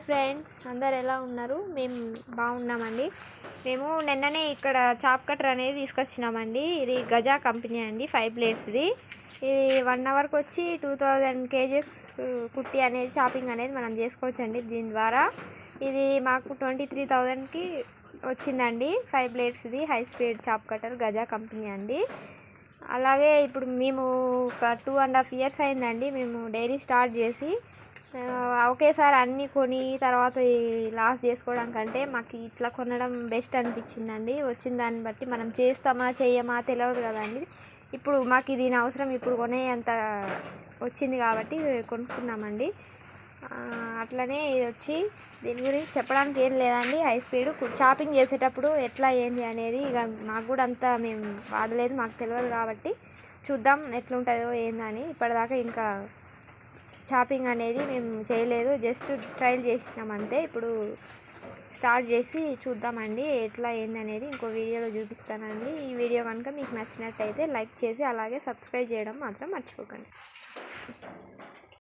Friends అందరు ఎలా ఉన్నారు? మేము బాగున్నామండి. మేము నిన్ననే ఇక్కడ చాప్ కటర్ అనేది తీసుకొచ్చినామండి. ఇది గజా కంపెనీ అండి, 5 ప్లేట్స్ది. ఇది 1 అవర్కి వచ్చి 2000 kgs కుట్టి అనేది చాపింగ్ అనేది మనం చేసుకోవచ్చండి. దీని ద్వారా ఇది మాకు 23,000కి వచ్చిందండి. 5 ప్లేట్స్ది high speed chop cutter Gaja company అండి. అలాగే ఇప్పుడు మేము ఒక 2.5 years అయిందండి మేము డైలీ స్టార్ట్ చేసి. ఒకేసారి అన్నీ కొని తర్వాత లాస్ చేసుకోవడం కంటే మాకు ఇట్లా కొనడం బెస్ట్ అనిపించిందండి. వచ్చిన దాన్ని బట్టి మనం చేస్తామా చేయమా తెలియదు కదండి. ఇప్పుడు మాకు దీని అవసరం ఇప్పుడు కొనేంత వచ్చింది కాబట్టి కొనుక్కున్నామండి. అట్లనే ఇది వచ్చి దీని గురించి చెప్పడానికి ఏం లేదండి. హై స్పీడ్ చాపింగ్ చేసేటప్పుడు ఎట్లా ఏంది అనేది ఇక మాకు కూడా అంతా మేము వాడలేదు, మాకు తెలియదు కాబట్టి చూద్దాం ఎట్లుంటుందో ఏందని. ఇప్పటిదాకా ఇంకా చాపింగ్ అనేది మేము చేయలేదు, జస్ట్ ట్రయల్ చేసినాం అంతే. ఇప్పుడు స్టార్ట్ చేసి చూద్దామండి ఎట్లా ఏంది అనేది ఇంకో వీడియోలో చూపిస్తానండి. ఈ వీడియో కనుక మీకు నచ్చినట్టయితే లైక్ చేసి అలాగే సబ్స్క్రైబ్ చేయడం మాత్రం మర్చిపోకండి.